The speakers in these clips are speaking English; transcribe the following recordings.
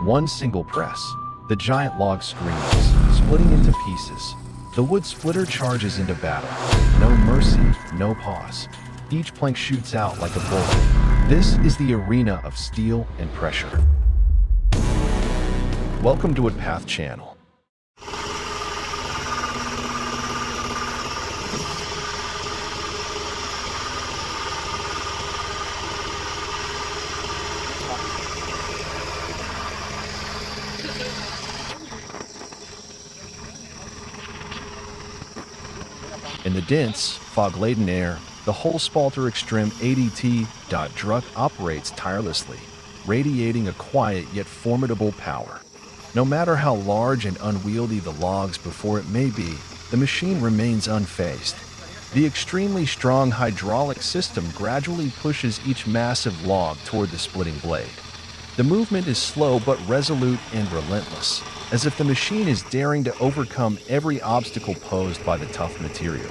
one single press, the giant log screams, splitting into pieces. The wood splitter charges into battle. No mercy, no pause. Each plank shoots out like a bullet. This is the arena of steel and pressure. Welcome to Woodpath Channel. In the dense, fog-laden air, the whole Spalter Extreme ADT truck operates tirelessly, radiating a quiet yet formidable power. No matter how large and unwieldy the logs before it may be, the machine remains unfazed. The extremely strong hydraulic system gradually pushes each massive log toward the splitting blade. The movement is slow but resolute and relentless, as if the machine is daring to overcome every obstacle posed by the tough material.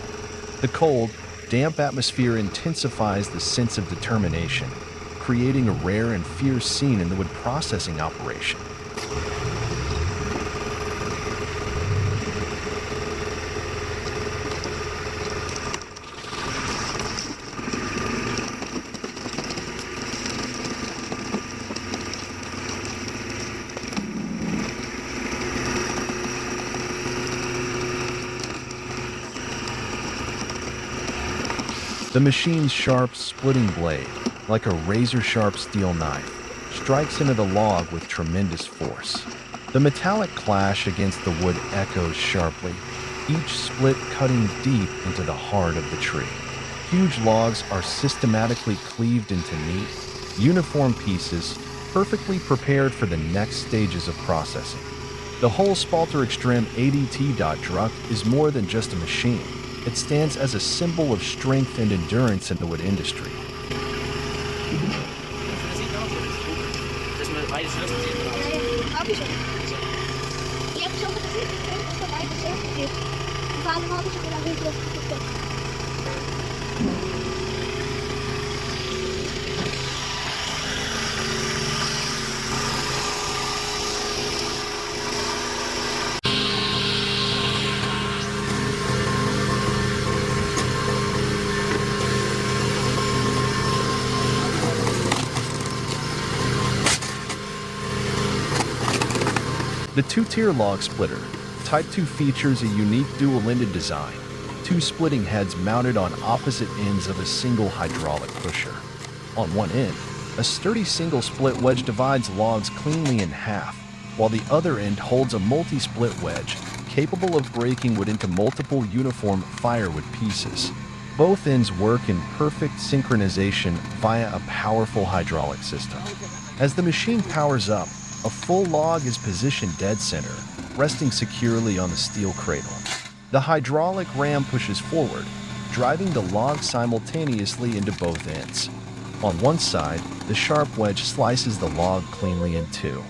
The cold, damp atmosphere intensifies the sense of determination, creating a rare and fierce scene in the wood processing operation. The machine's sharp, splitting blade, like a razor-sharp steel knife, strikes into the log with tremendous force. The metallic clash against the wood echoes sharply, each split cutting deep into the heart of the tree. Huge logs are systematically cleaved into neat, uniform pieces, perfectly prepared for the next stages of processing. The whole Spalter Extreme ADT truck is more than just a machine. It stands as a symbol of strength and endurance in the wood industry. The two-tier log splitter, Type 2, features a unique dual-ended design, two splitting heads mounted on opposite ends of a single hydraulic pusher. On one end, a sturdy single split wedge divides logs cleanly in half, while the other end holds a multi-split wedge, capable of breaking wood into multiple uniform firewood pieces. Both ends work in perfect synchronization via a powerful hydraulic system. As the machine powers up, a full log is positioned dead center, resting securely on the steel cradle. The hydraulic ram pushes forward, driving the log simultaneously into both ends. On one side, the sharp wedge slices the log cleanly in two.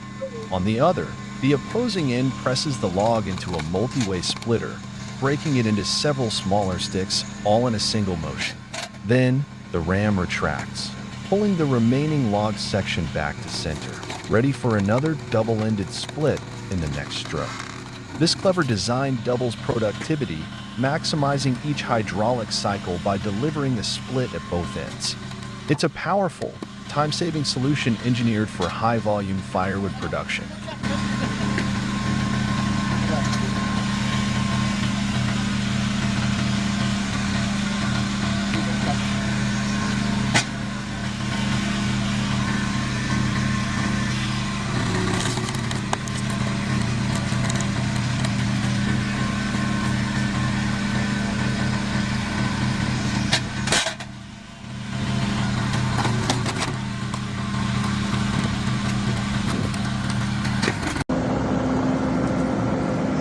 On the other, the opposing end presses the log into a multi-way splitter, breaking it into several smaller sticks, all in a single motion. Then, the ram retracts, pulling the remaining log section back to center, ready for another double-ended split in the next stroke. This clever design doubles productivity, maximizing each hydraulic cycle by delivering a split at both ends. It's a powerful, time-saving solution engineered for high-volume firewood production.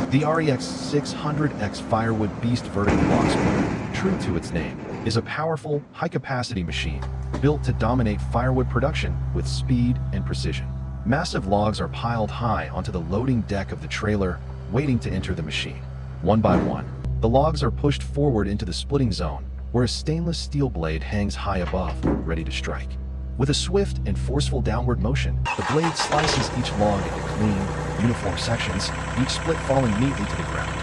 The REX 600X Firewood Beast vertical log splitter, true to its name, is a powerful, high-capacity machine built to dominate firewood production with speed and precision. Massive logs are piled high onto the loading deck of the trailer, waiting to enter the machine. One by one, the logs are pushed forward into the splitting zone, where a stainless steel blade hangs high above, ready to strike. With a swift and forceful downward motion, the blade slices each log into clean, uniform sections, each split falling neatly to the ground.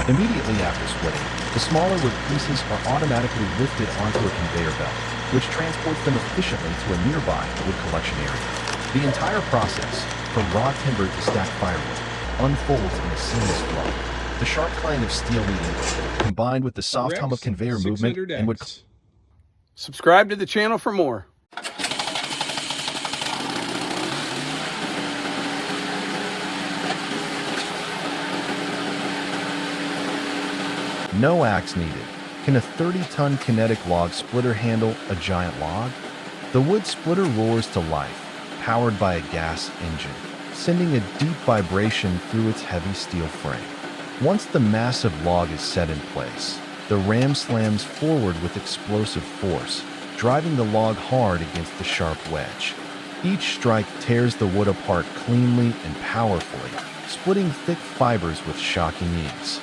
Immediately after splitting, the smaller wood pieces are automatically lifted onto a conveyor belt, which transports them efficiently to a nearby wood collection area. The entire process, from raw timber to stacked firewood, unfolds in a seamless flow. The sharp clang of steel meeting, combined with the soft hum of conveyor movement and wood. Subscribe to the channel for more. No axe needed. Can a 30-ton kinetic log splitter handle a giant log? The wood splitter roars to life, powered by a gas engine, sending a deep vibration through its heavy steel frame. Once the massive log is set in place, the ram slams forward with explosive force, driving the log hard against the sharp wedge. Each strike tears the wood apart cleanly and powerfully, splitting thick fibers with shocking ease.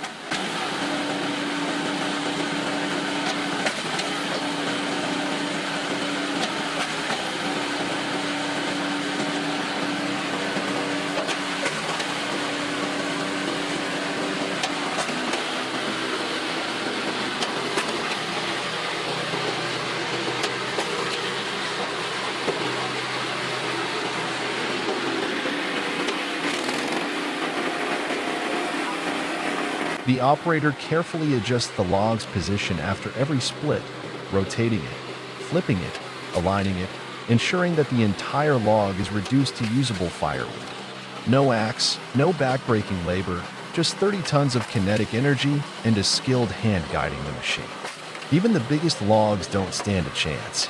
The operator carefully adjusts the log's position after every split, rotating it, flipping it, aligning it, ensuring that the entire log is reduced to usable firewood. No axe, no backbreaking labor, just 30 tons of kinetic energy and a skilled hand guiding the machine. Even the biggest logs don't stand a chance.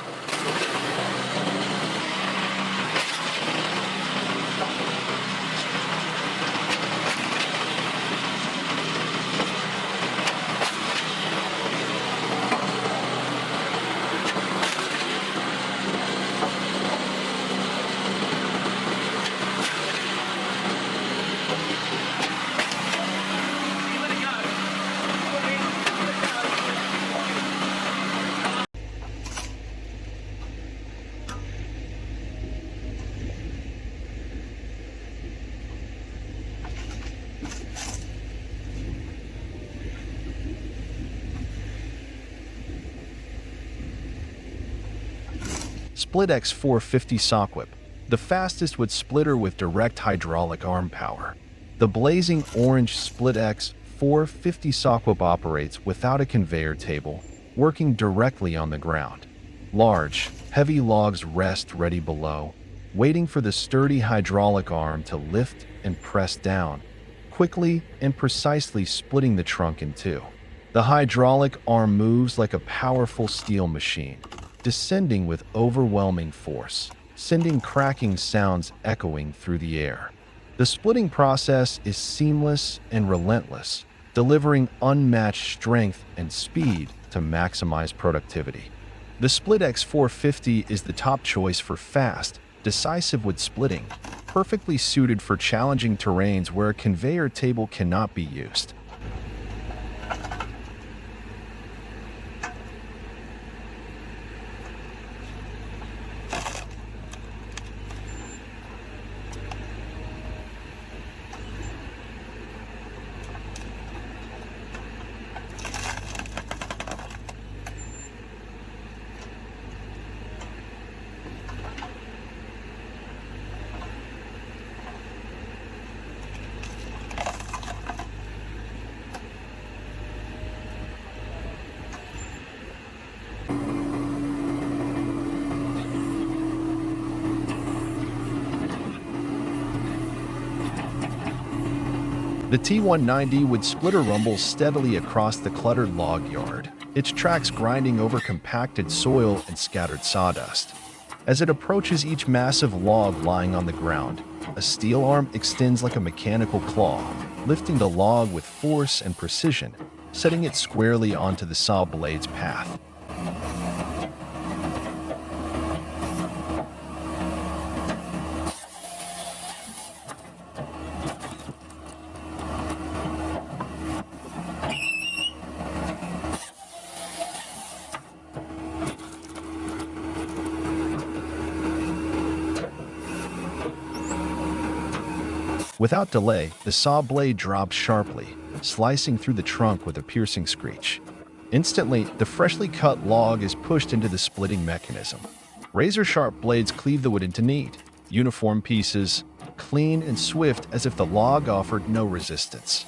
SplitX 450 Sawquip, the fastest wood splitter with direct hydraulic arm power. The blazing orange SplitX 450 Sawquip operates without a conveyor table, working directly on the ground. Large, heavy logs rest ready below, waiting for the sturdy hydraulic arm to lift and press down, quickly and precisely splitting the trunk in two. The hydraulic arm moves like a powerful steel machine, descending with overwhelming force, sending cracking sounds echoing through the air. The splitting process is seamless and relentless, delivering unmatched strength and speed to maximize productivity. The SplitX 450 is the top choice for fast, decisive wood splitting, perfectly suited for challenging terrains where a conveyor table cannot be used. The T190 wood splitter rumbles steadily across the cluttered log yard, its tracks grinding over compacted soil and scattered sawdust. As it approaches each massive log lying on the ground, a steel arm extends like a mechanical claw, lifting the log with force and precision, setting it squarely onto the saw blade's path. Without delay, the saw blade drops sharply, slicing through the trunk with a piercing screech. Instantly, the freshly cut log is pushed into the splitting mechanism. Razor-sharp blades cleave the wood into neat, uniform pieces, clean and swift as if the log offered no resistance.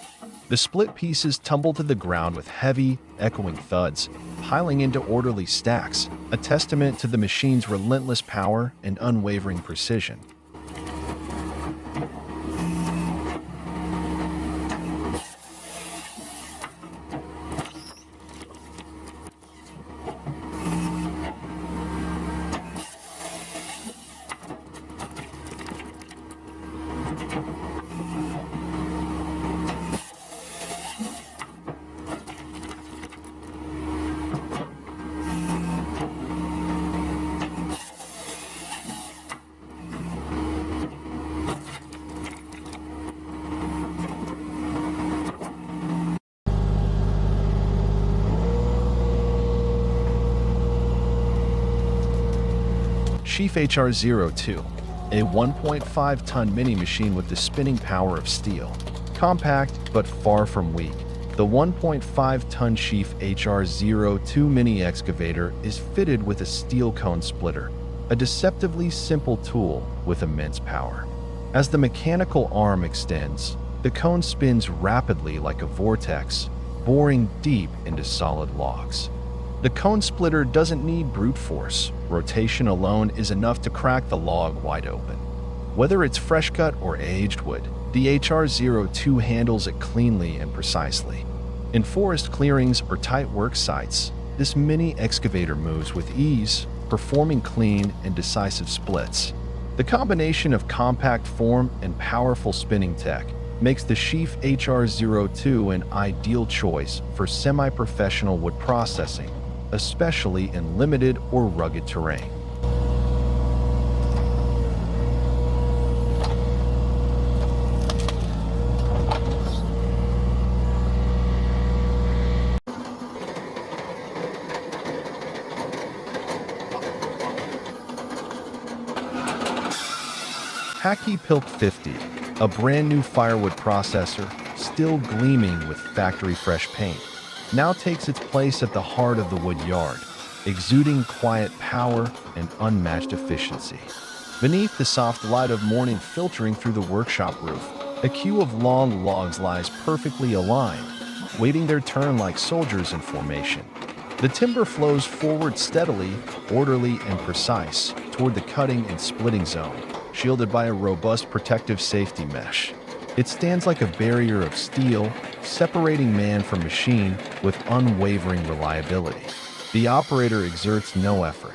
The split pieces tumble to the ground with heavy, echoing thuds, piling into orderly stacks, a testament to the machine's relentless power and unwavering precision. Sheaf HR02, a 1.5-ton mini-machine with the spinning power of steel. Compact, but far from weak, the 1.5-ton Sheaf HR02 mini-excavator is fitted with a steel cone splitter, a deceptively simple tool with immense power. As the mechanical arm extends, the cone spins rapidly like a vortex, boring deep into solid logs. The cone splitter doesn't need brute force. Rotation alone is enough to crack the log wide open. Whether it's fresh cut or aged wood, the HR02 handles it cleanly and precisely. In forest clearings or tight work sites, this mini excavator moves with ease, performing clean and decisive splits. The combination of compact form and powerful spinning tech makes the Sheaf HR02 an ideal choice for semi-professional wood processing, especially in limited or rugged terrain. Pilk 50, a brand new firewood processor, still gleaming with factory fresh paint, now takes its place at the heart of the wood yard, exuding quiet power and unmatched efficiency. Beneath the soft light of morning filtering through the workshop roof, a queue of long logs lies perfectly aligned, waiting their turn like soldiers in formation. The timber flows forward steadily, orderly and precise, toward the cutting and splitting zone, shielded by a robust protective safety mesh. It stands like a barrier of steel, separating man from machine with unwavering reliability. The operator exerts no effort.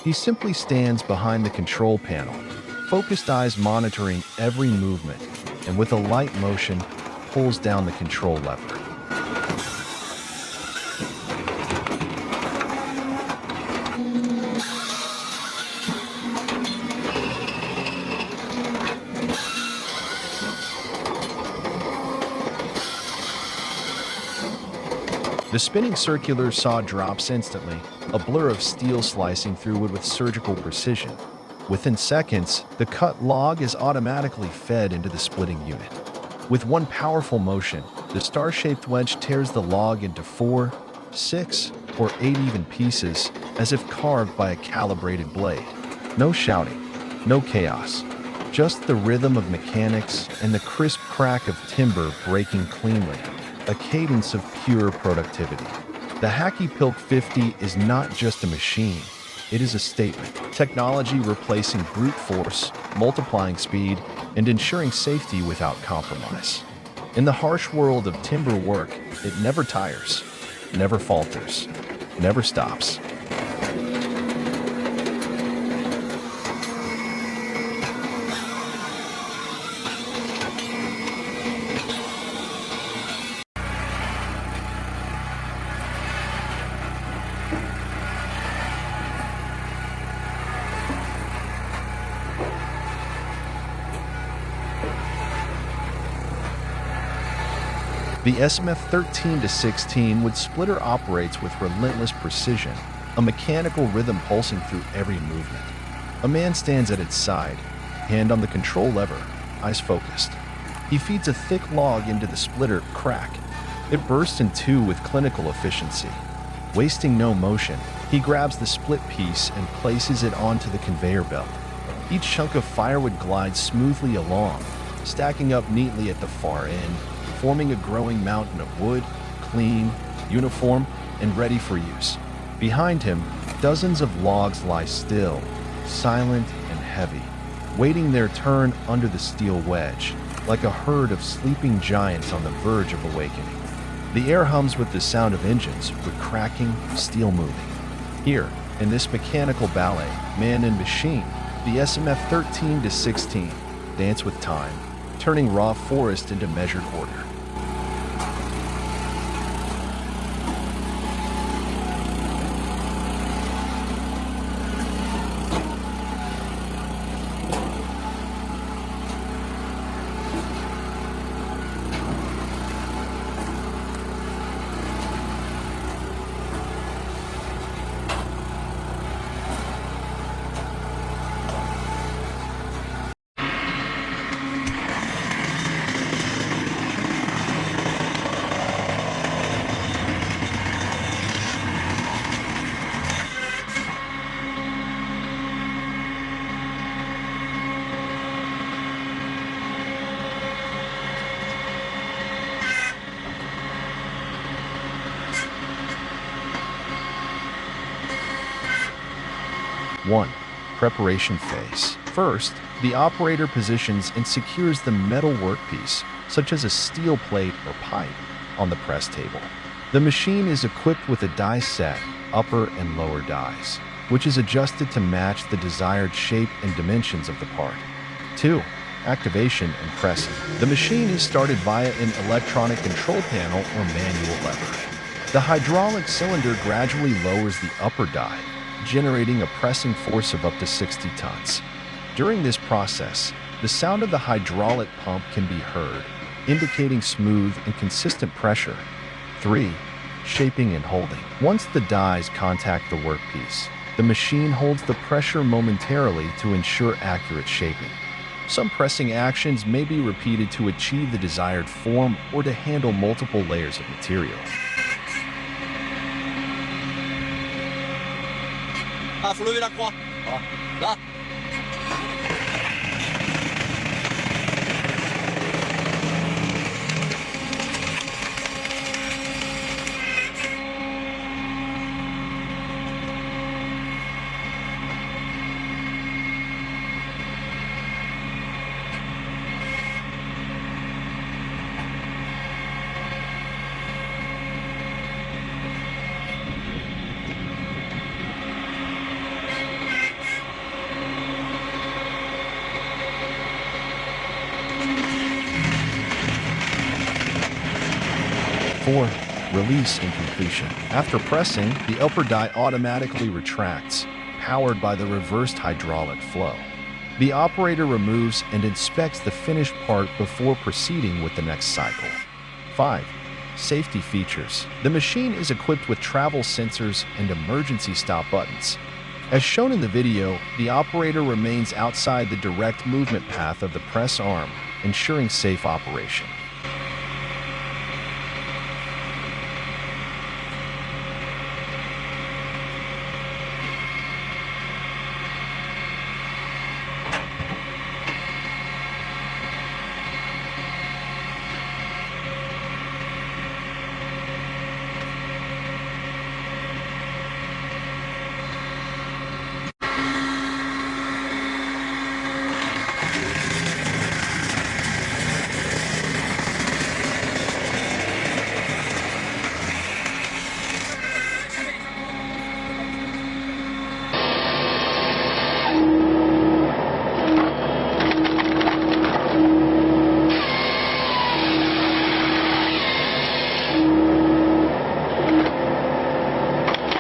He simply stands behind the control panel, focused eyes monitoring every movement, and with a light motion, pulls down the control lever. The spinning circular saw drops instantly, a blur of steel slicing through wood with surgical precision. Within seconds, the cut log is automatically fed into the splitting unit. With one powerful motion, the star-shaped wedge tears the log into 4, 6, or 8 even pieces, as if carved by a calibrated blade. No shouting, no chaos, just the rhythm of mechanics and the crisp crack of timber breaking cleanly. A cadence of pure productivity. The Pilk 50 is not just a machine, it is a statement. Technology replacing brute force, multiplying speed, and ensuring safety without compromise. In the harsh world of timber work, it never tires, never falters, never stops. The SMF 13-16 wood splitter operates with relentless precision, a mechanical rhythm pulsing through every movement. A man stands at its side, hand on the control lever, eyes focused. He feeds a thick log into the splitter crack. It bursts in two with clinical efficiency. Wasting no motion, he grabs the split piece and places it onto the conveyor belt. Each chunk of firewood glides smoothly along, stacking up neatly at the far end, forming a growing mountain of wood, clean, uniform, and ready for use. Behind him, dozens of logs lie still, silent and heavy, waiting their turn under the steel wedge, like a herd of sleeping giants on the verge of awakening. The air hums with the sound of engines, with cracking, steel moving. Here, in this mechanical ballet, man and machine, the SMF 13 to 16 dance with time, turning raw forest into measured order. One, preparation phase. First, the operator positions and secures the metal workpiece, such as a steel plate or pipe, on the press table. The machine is equipped with a die set, upper and lower dies, which is adjusted to match the desired shape and dimensions of the part. 2. Activation and pressing. The machine is started via an electronic control panel or manual lever. The hydraulic cylinder gradually lowers the upper die, generating a pressing force of up to 60 tons. During this process, the sound of the hydraulic pump can be heard, indicating smooth and consistent pressure. 3. Shaping and holding. Once the dies contact the workpiece, the machine holds the pressure momentarily to ensure accurate shaping. Some pressing actions may be repeated to achieve the desired form or to handle multiple layers of material. Får du vilja kvar? Ja. 4. Release and completion. After pressing, the upper die automatically retracts, powered by the reversed hydraulic flow. The operator removes and inspects the finished part before proceeding with the next cycle. 5. Safety features. The machine is equipped with travel sensors and emergency stop buttons. As shown in the video, the operator remains outside the direct movement path of the press arm, ensuring safe operation.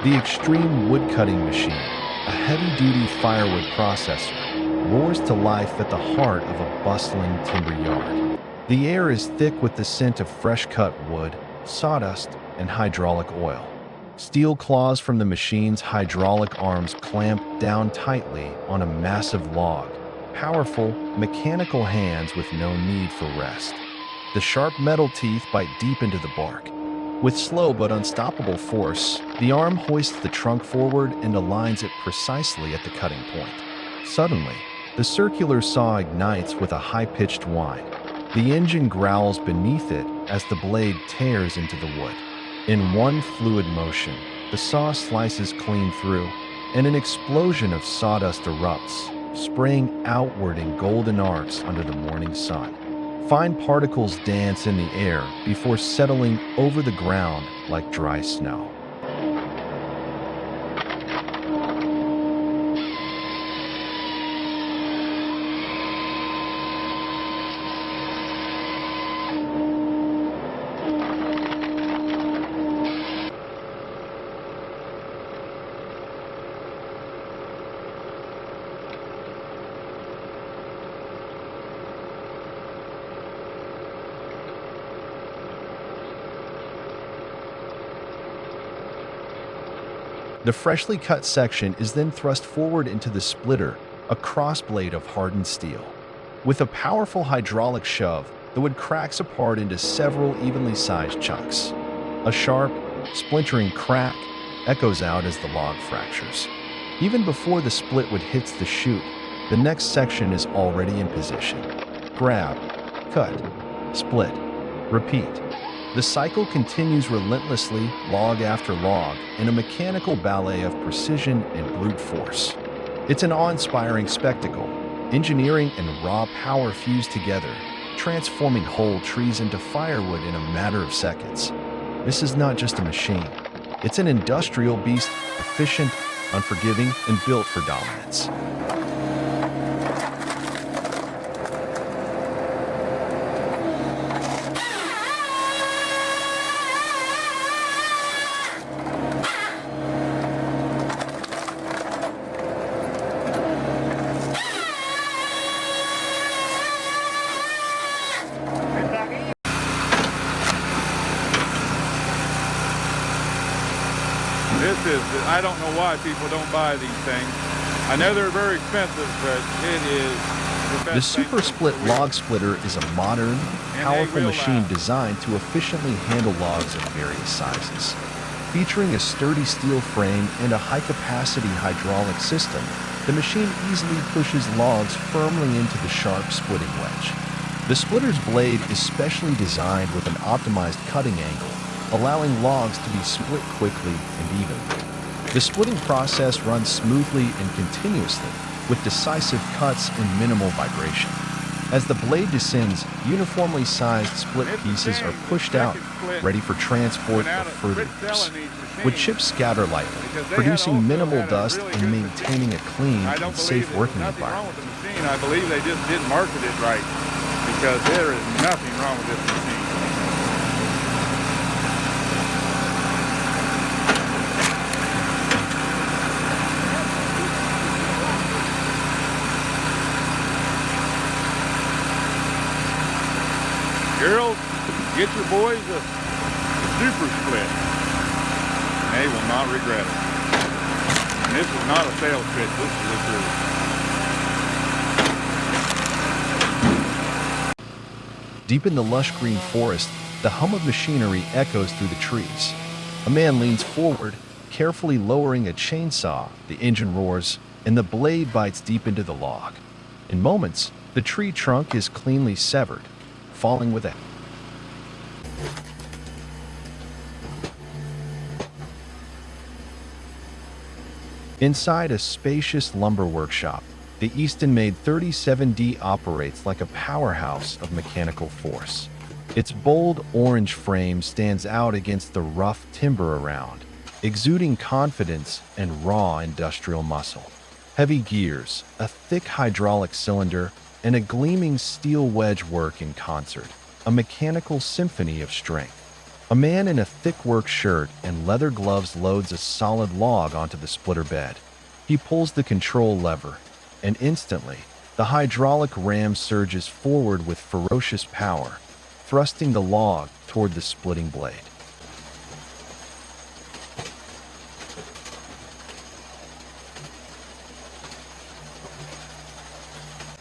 The extreme wood-cutting machine, a heavy-duty firewood processor, roars to life at the heart of a bustling timber yard. The air is thick with the scent of fresh-cut wood, sawdust, and hydraulic oil. Steel claws from the machine's hydraulic arms clamp down tightly on a massive log, powerful, mechanical hands with no need for rest. The sharp metal teeth bite deep into the bark. With slow but unstoppable force, the arm hoists the trunk forward and aligns it precisely at the cutting point. Suddenly, the circular saw ignites with a high-pitched whine. The engine growls beneath it as the blade tears into the wood. In one fluid motion, the saw slices clean through, and an explosion of sawdust erupts, spraying outward in golden arcs under the morning sun. Fine particles dance in the air before settling over the ground like dry snow. The freshly cut section is then thrust forward into the splitter, a crossblade of hardened steel. With a powerful hydraulic shove, the wood cracks apart into several evenly sized chunks. A sharp, splintering crack echoes out as the log fractures. Even before the split wood hits the chute, the next section is already in position. Grab, cut, split, repeat. The cycle continues relentlessly, log after log, in a mechanical ballet of precision and brute force. It's an awe-inspiring spectacle. Engineering and raw power fuse together, transforming whole trees into firewood in a matter of seconds. This is not just a machine. It's an industrial beast, efficient, unforgiving, and built for dominance. I don't know why people don't buy these things. I know they're very expensive, but it is the best. The Super Split Log Splitter is a modern, powerful machine designed to efficiently handle logs of various sizes. Featuring a sturdy steel frame and a high-capacity hydraulic system, the machine easily pushes logs firmly into the sharp splitting wedge. The splitter's blade is specially designed with an optimized cutting angle, allowing logs to be split quickly and evenly. The splitting process runs smoothly and continuously, with decisive cuts and minimal vibration. As the blade descends, uniformly sized split pieces are pushed out, ready for transport or further use. Wood chips scatter lightly, producing minimal dust and maintaining a clean and safe working environment. I believe they just didn't market it right, because there is nothing wrong with this machine. Girls, get your boys a super split. They will not regret it. And this is not a sales pitch, this is the truth. Deep in the lush green forest, the hum of machinery echoes through the trees. A man leans forward, carefully lowering a chainsaw. The engine roars, and the blade bites deep into the log. In moments, the tree trunk is cleanly severed, falling with a Inside a spacious lumber workshop, the Easton-made 37D operates like a powerhouse of mechanical force. Its bold orange frame stands out against the rough timber around, exuding confidence and raw industrial muscle. Heavy gears, a thick hydraulic cylinder, and a gleaming steel wedge work in concert, a mechanical symphony of strength. A man in a thick work shirt and leather gloves loads a solid log onto the splitter bed. He pulls the control lever, and instantly, the hydraulic ram surges forward with ferocious power, thrusting the log toward the splitting blade.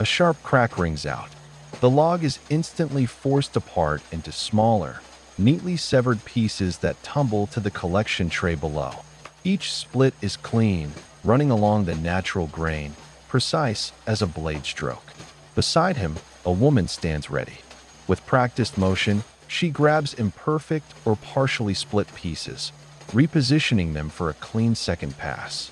A A sharp crack rings out. The log is instantly forced apart into smaller, neatly severed pieces that tumble to the collection tray below. Each split is clean, running along the natural grain, precise as a blade stroke. Beside him, a woman stands ready. With practiced motion, she grabs imperfect or partially split pieces, repositioning them for a clean second pass.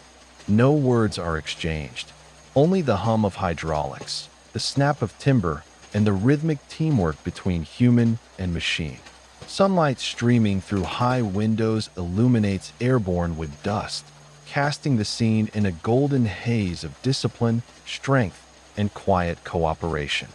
No words are exchanged, only the hum of hydraulics, the snap of timber, and the rhythmic teamwork between human and machine. Sunlight streaming through high windows illuminates airborne wood dust, casting the scene in a golden haze of discipline, strength, and quiet cooperation.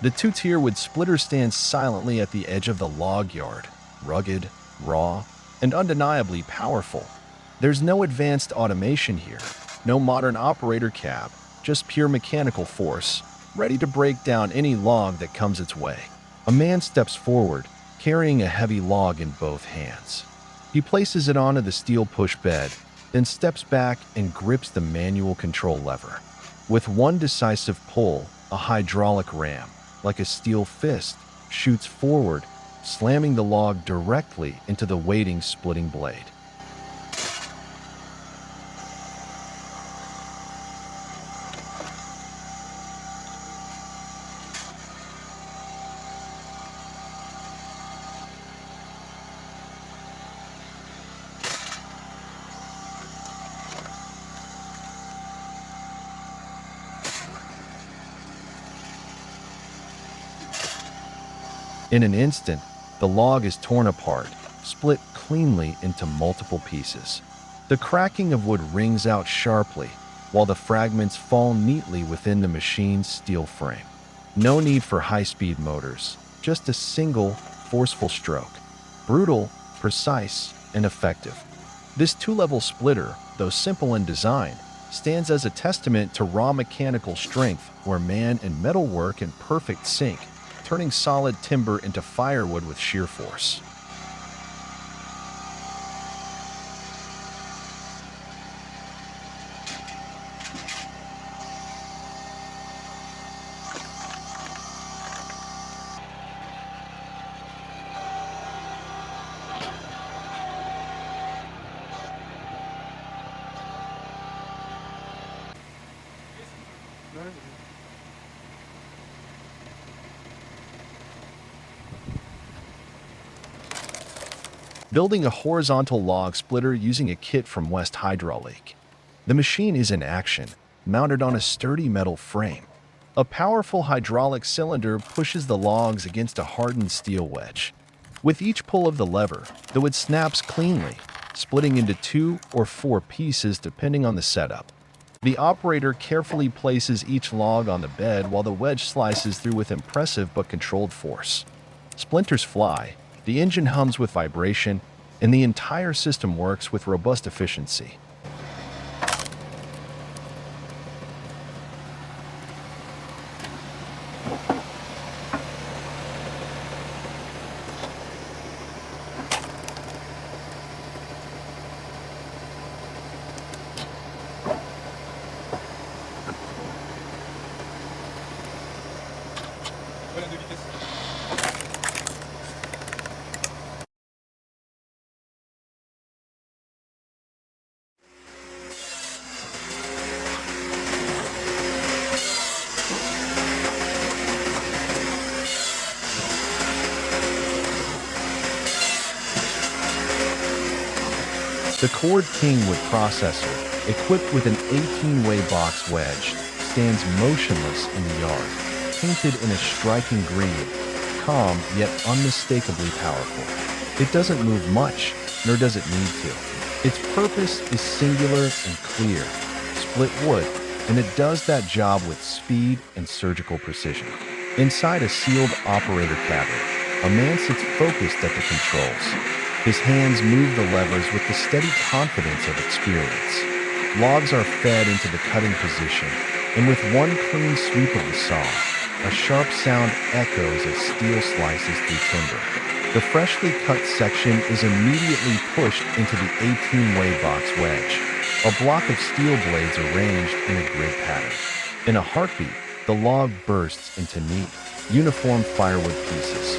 The two-tier wood splitter stands silently at the edge of the log yard, rugged, raw, and undeniably powerful. There's no advanced automation here, no modern operator cab, just pure mechanical force, ready to break down any log that comes its way. A man steps forward, carrying a heavy log in both hands. He places it onto the steel push bed, then steps back and grips the manual control lever. With one decisive pull, a hydraulic ram, like a steel fist, shoots forward, slamming the log directly into the waiting splitting blade. In an instant, the log is torn apart, split cleanly into multiple pieces. The cracking of wood rings out sharply, while the fragments fall neatly within the machine's steel frame. No need for high-speed motors, just a single, forceful stroke. Brutal, precise, and effective. This two-level splitter, though simple in design, stands as a testament to raw mechanical strength where man and metal work in perfect sync, turning solid timber into firewood with sheer force. Building a horizontal log splitter using a kit from West Hydraulic. The machine is in action, mounted on a sturdy metal frame. A powerful hydraulic cylinder pushes the logs against a hardened steel wedge. With each pull of the lever, the wood snaps cleanly, splitting into 2 or 4 pieces depending on the setup. The operator carefully places each log on the bed while the wedge slices through with impressive but controlled force. Splinters fly, the engine hums with vibration, and the entire system works with robust efficiency. The Cord King woodprocessor, equipped with an 18-way box wedge, stands motionless in the yard, painted in a striking green, calm yet unmistakably powerful. It doesn't move much, nor does it need to. Its purpose is singular and clear: split wood, and it does that job with speed and surgical precision. Inside a sealed operator cabin, a man sits focused at the controls. His hands move the levers with the steady confidence of experience. Logs are fed into the cutting position, and with one clean sweep of the saw, a sharp sound echoes as steel slices through timber. The freshly cut section is immediately pushed into the 18-way box wedge, a block of steel blades arranged in a grid pattern. In a heartbeat, the log bursts into neat, uniform firewood pieces.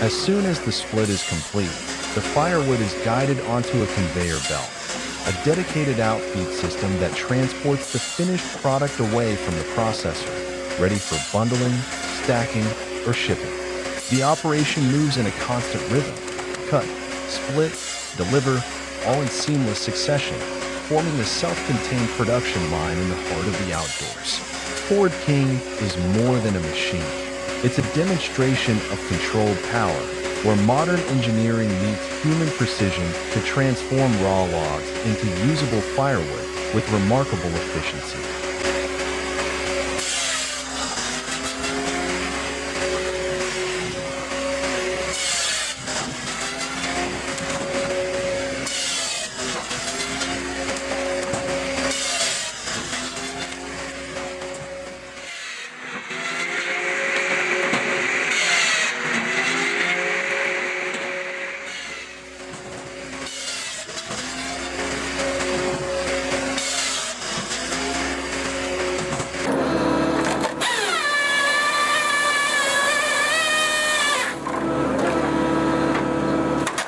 As soon as the split is complete, the firewood is guided onto a conveyor belt, a dedicated outfeed system that transports the finished product away from the processor, ready for bundling, stacking, or shipping. The operation moves in a constant rhythm: cut, split, deliver, all in seamless succession, forming a self-contained production line in the heart of the outdoors. Ford King is more than a machine. It's a demonstration of controlled power, where modern engineering meets human precision to transform raw logs into usable firewood with remarkable efficiency.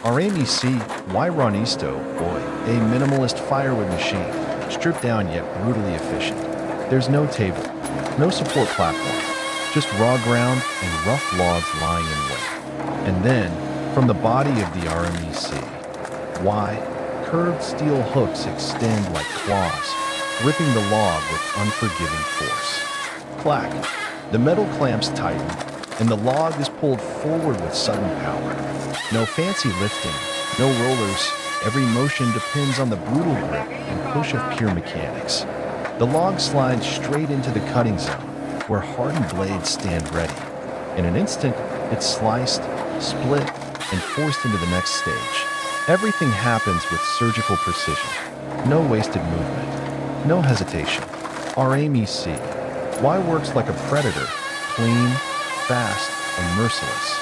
Our MEC Wyronisto Boy, a minimalist firewood machine, stripped down yet brutally efficient. There's no table, no support platform, just raw ground and rough logs lying in wait. And then, from the body of the RMEC, curved steel hooks extend like claws, ripping the log with unforgiving force. Clack! The metal clamps tighten, and the log is pulled forward with sudden power. No fancy lifting, no rollers. Every motion depends on the brutal grip and push of pure mechanics. The log slides straight into the cutting zone, where hardened blades stand ready. In an instant, it's sliced, split, and forced into the next stage. Everything happens with surgical precision. No wasted movement, no hesitation. Our MEC works like a predator, clean, fast, and merciless.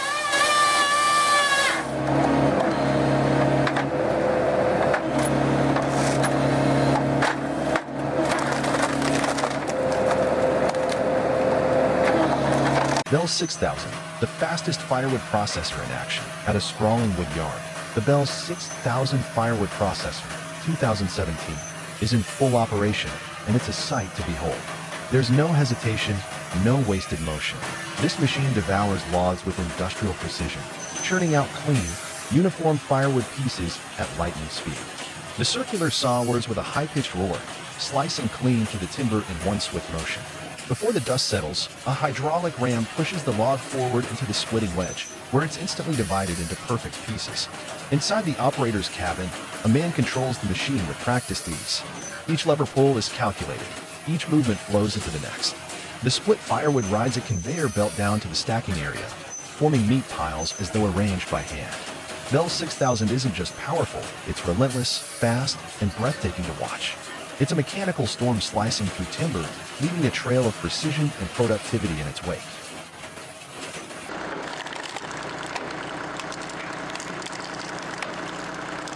Bell 6000, the fastest firewood processor in action at a sprawling wood yard. The Bell 6000 firewood processor, 2017, is in full operation, and it's a sight to behold. There's no hesitation, no wasted motion. This machine devours logs with industrial precision, churning out clean, uniform firewood pieces at lightning speed. The circular saw whirs with a high-pitched roar, slicing clean through the timber in one swift motion. Before the dust settles, a hydraulic ram pushes the log forward into the splitting wedge, where it's instantly divided into perfect pieces. Inside the operator's cabin, a man controls the machine with practiced ease. Each lever pull is calculated. Each movement flows into the next. The split firewood rides a conveyor belt down to the stacking area, forming meat piles as though arranged by hand. Bell 6000 isn't just powerful, it's relentless, fast, and breathtaking to watch. It's a mechanical storm slicing through timber, leaving a trail of precision and productivity in its wake.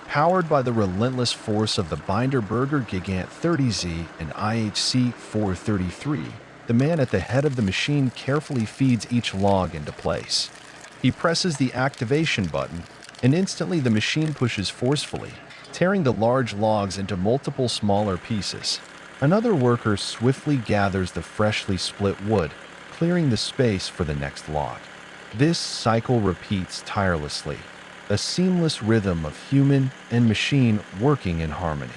Powered by the relentless force of the Binderberger Gigant 30Z and IHC 433, the man at the head of the machine carefully feeds each log into place. He presses the activation button, and instantly the machine pushes forcefully, tearing the large logs into multiple smaller pieces. Another worker swiftly gathers the freshly split wood, clearing the space for the next lot. This cycle repeats tirelessly, a seamless rhythm of human and machine working in harmony.